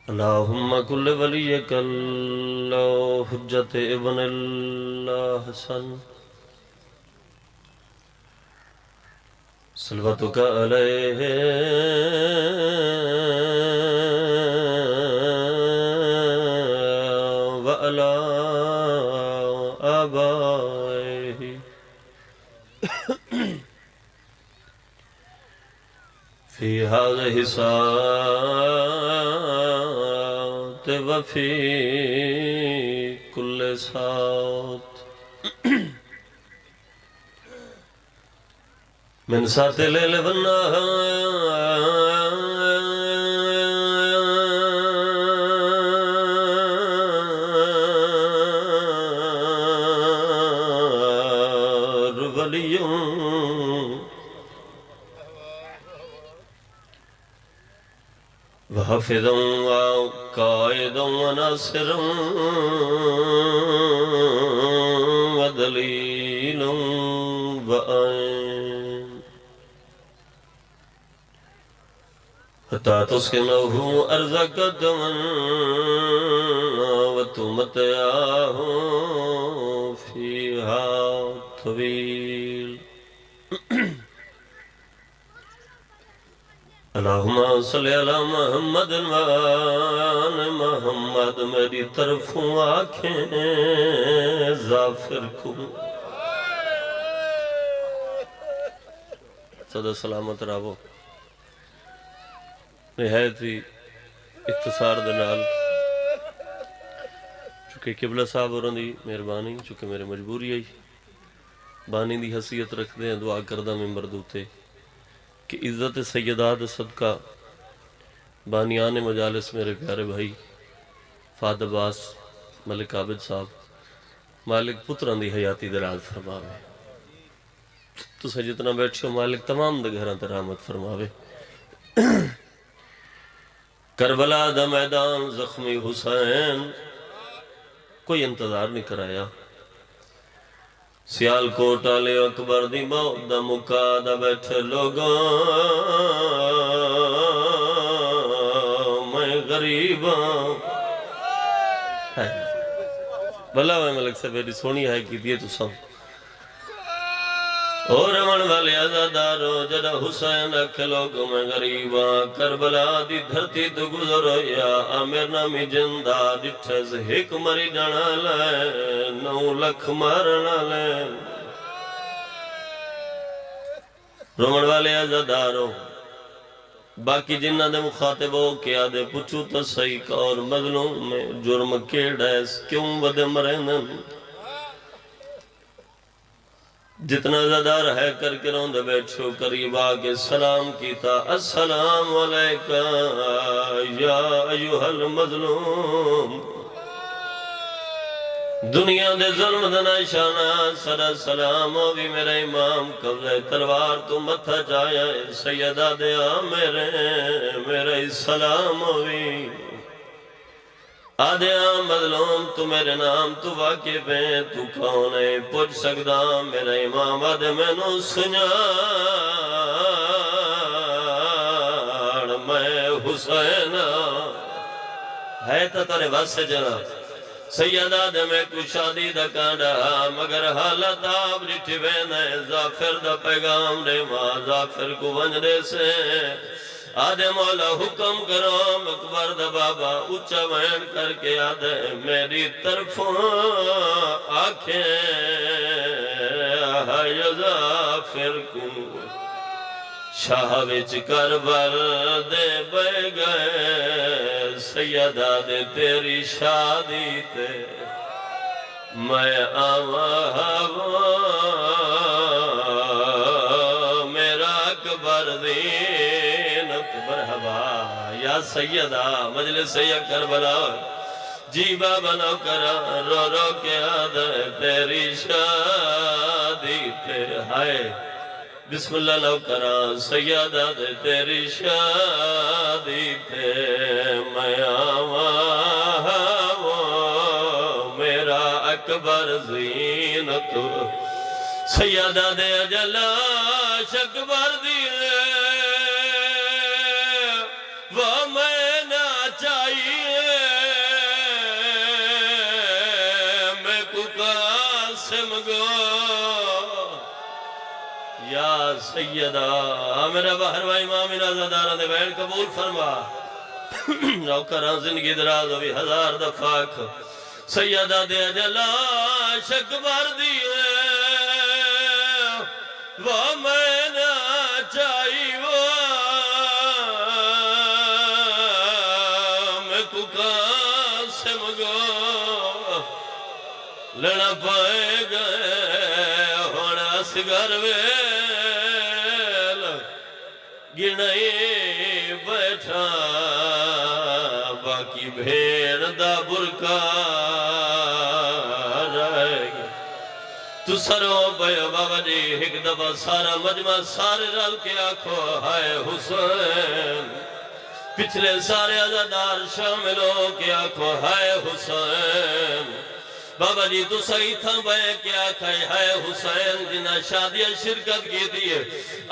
اللہم کل ولیک اللہ حجت ابن اللہ حسن صلواتک علیہ وعلا آبائہ فی هذه ساعت وفی کل ساعت من ساعت اللیل والنہار ولیٌ وحفظا وقائدا وناصرا ودلیلا وآن حتى تسكنه أرزك دما وتمتعه فيها طويل اللہم صلی علی محمد وآل محمد میری طرفوں آنکھیں زافر کو صدا سلامت راو نہایت ہی اختصار دنال چونکہ قبلہ صاحب اور دی مہربانی چونکہ میرے مجبوری ہے بانی دی حیثیت رکھ دیں دعا کردہ ممبر دوتے کہ عزت سیدات صدقہ بانیان مجالس میرے پیارے بھائی فہد عباس ملک عابد صاحب مالک پتران دی حیاتی دراز فرماوے تو سے جتنا بیٹھو مالک تمام دے گھران تر رحمت فرماوے کربلا دا میدان زخمی حسین کوئی انتظار نہیں کرایا سیال کوٹ آلے اکبر دی موت دا مکادہ بیٹھے لوگاں میں غریباں بھلا میں ملک سے بیٹی سونی ہے کی دیئے تو سب اور من والے عزادارو جڑا حسین اکھ لوگوں میں غریباں کربلا دی دھرتی تو گزرو یا آمیر نامی جندہ ڈٹھز ہک مری جانا لے 9 لکھ مارنا لے رومن والے عزادارو باقی جنہ دے مخاطب ہو کیا دے پچھو تا صحیح کا اور مظلوم میں جرم کیڑا ہے کیوں ودے مرینن جتنا زدار ہے کر کے روند بیٹھو قریب آگے سلام کیتا السلام علیکہ یا ایوہ المظلوم دنیا دے ظلم دنا شانہ سر سلام ہو بھی میرے امام قبضہ تلوار تو متھا چایا سیدہ دیا میرے سلام ہو بھی آدھیا مظلوم تو میرے نام تو واقف ہے تو کون ہے پوچھ سکتا میرا امام آدھے میں نو سنیاڑ میں حسین ہے تا تارے بس سے جناب سیدہ دے میں کو شادی دا کانڈا مگر حالت آپ رٹھی بین ہے زافر دا پیغام دے ماں زافر کو ونجدے سے آدھے مولا حکم کرو اکبر دا بابا اچھا وین کر کے آدھے میری طرفوں آنکھیں آہائی زافر کو شاہ وچ کربل دے بے گئے سیدہ دے تیری شادی تے میں میرا اکبر دینت مرحبا یا سیدہ مجلس یا کربلا جی بابا نو کرا رو رو کے آدھے تیری شادی تے ہائے بسم اللہ نو کرا سیدہ دے تیری شادی تے میں میرا اکبر زینت سیدہ دے اجلاش اکبر دی وہ میں نہ چاہیے قاسم گو یا سیدہ میرا بہر و امام نازدارہ دے بین قبول فرما نوکران زندگی دراز ابھی 1000 دفعہ سیدہ دے جلا شک بار دیئے وہ میں نہ چاہی وہ میں کو قاسم گو لڑا پائے گئے ہونا سگر ویل گنائی بیٹھا باقی بھیڑ دا برکا رہ گیا تو سروں بے بابا جی ایک دفعہ سارا مجمع سارے رل کے آنکھوں ہائے حسین پچھلے سارے عزادار شامل ہو کے آنکھوں ہائے حسین بابا جی تو صحیح تھا بے کیا کھائے ہائے حسین جنہ شادیہ شرکت کی دیئے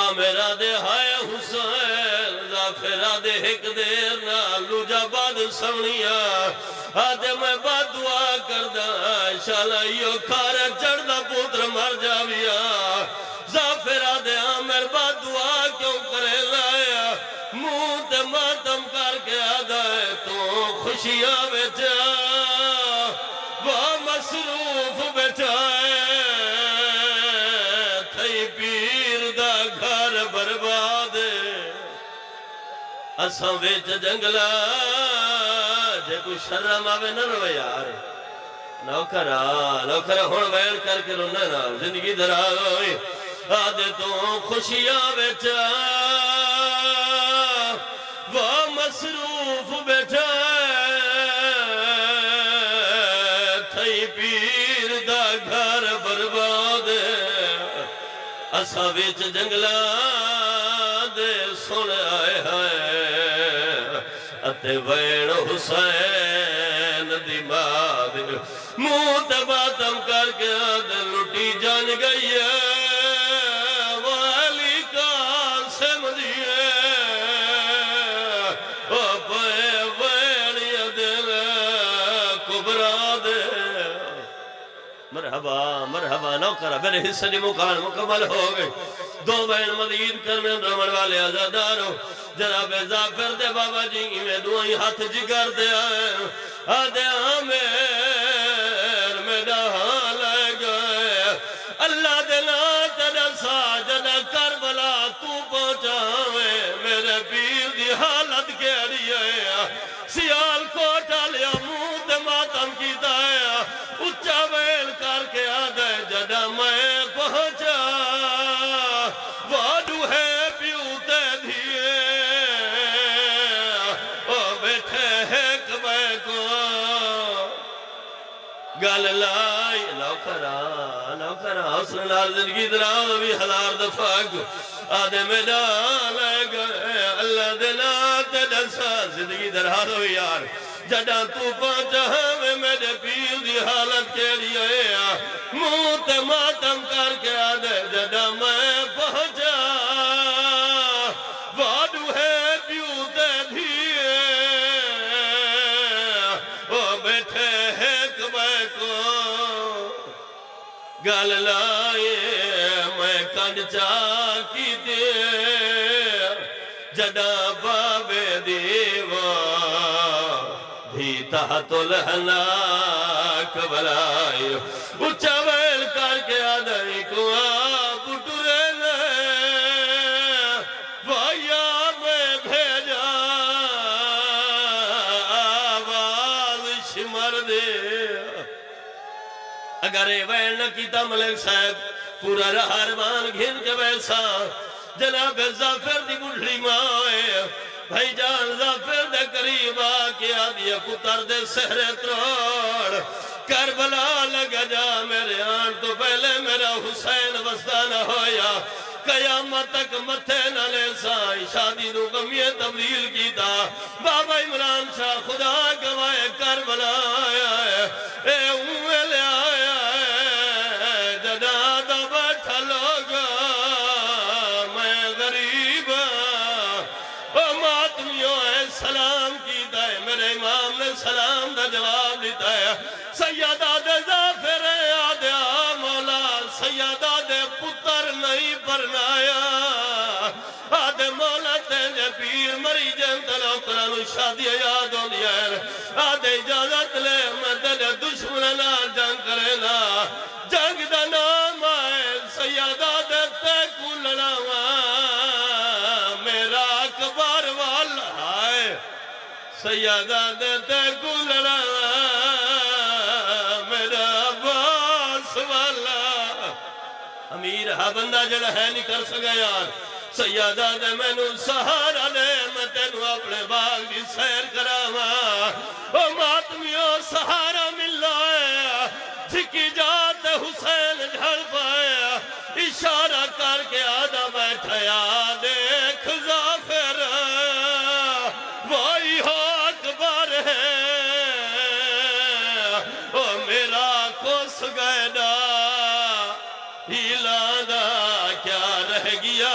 آمیرہ دے ہائے حسین زافرہ دے ایک دیر نہ لوجہ بعد سمنیا آدھے میں بعد دعا کردہ شالا یو کھارے چڑھنا پوتر مر جاویا زافرہ دے آمیر بعد دعا کیوں کرے لایا موت ماتم کر کے آدھا ہے تو خوشیاں بیچا وہ مصروف بیٹھائے تھئی پیر دا گھر برباد اساں ویچ جنگلا جے کوئی شرم آوے نہ روے یار نوکرہ ہون ویل کر کے رونا نا زندگی دراز ہوئی آدھے تو خوشیاں بیچا وہ مصروف بیٹھائے پیر دا گھر برباد اساں وچ جنگلا دے سن آئے ہیں اتے وین حسین دی ماں دے منہ تے باتم کر کے آدھے لٹی جان گئی ہے والی قاسم دیئے او پے وین دل کبرا دے مرحبا نوکرہ میرے حصہ دی مکان مکمل ہو گئی 2 بین مدید کرنے رمن والے عزاداروں جناب زافر دے بابا جی میں دعائیں ہاتھ جگر دے آئے آدھے آمیر میرا حال آئے گئے اللہ دینا تیرا ساجدہ کربلا تو پہنچا میرے پیر دی حالت کیڑی ہے سیال کوٹا لیا منہ تے ماتم کی دایا اچھا ویل کر کے آدھے جدہ میں پہنچا وادو ہے پیوتے دھیے او بیٹھے ایک بے کو گل لائی نوکرہ حسن لال زندگی دراؤ بھی 1000 دفعہ آدھے میدان لے گئے اللہ دینا تیرسا زندگی دراؤ یار جڑا تو پہنچا ہمیں میرے پیر دی حالت کے لیے منہ تے ماتم کر کے آدھے جڑا میں پہنچا وادو ہے پیوتے دھیے او بیٹھے ایک بے کو گل لائے میں کنڈ چاکی دے جڑا بابے دیوا بھیتا تو لہناک بلائی اچھا ویل کر کے آدھائی کو آپ اٹھرے لے وائیا میں بھیجا آواز شمر دے اگر ویل نہ کیتا ملک صاحب پورا رہارمان گھن کے ویسا جناب زافر دی بڑھڑی مائے بھائی جان زافر دے قریب آکیا دیا پتر دے سہرے تروڑ کربلا لگا جا میرے آن تو پہلے میرا حسین وسطہ نہ ہویا قیامت تک متھے نہ لے سائی شادی نو کمیے تبدیل کی تا بابا عمران شاہ خدا گوائے کربلا آیا ہے اے اوے لے آیا ہے جدا دا بیٹھا لوگا میں غریب ماتمیوں ہے سلام کیتا ہے میرے امام نے سلام دا جواب دیتا ہے سیدہ دے زافر آدھے آمہ نہیں پرنایا آدھے مولا تینجے پیر مری جنتنا اتنا شادی یاد ہوں دیا ہے آدھے اجازت لے میں تیرے دشمننا جنگ کرینا جنگ دا نام آئے سیادہ دیتے کو لڑاوا میرا اکبر والا آئے سیادہ دیتے کو لڑاوا میرا عباس والا امیر ہا بندہ جڑا ہے نہیں کر سکا یار سیادہ دے میں نو سہارا لے میں تینو اپنے باغ دی سیر کراوا او ماتمیوں سہارا مل لائے جھکی جات حسین جھڑ پایا اشارہ کر کے آدھا بیٹھایا دیکھ ظافر وہی ہو اکبر ہے او میرا کس گئے دا ہیلا دا کیا رہ گیا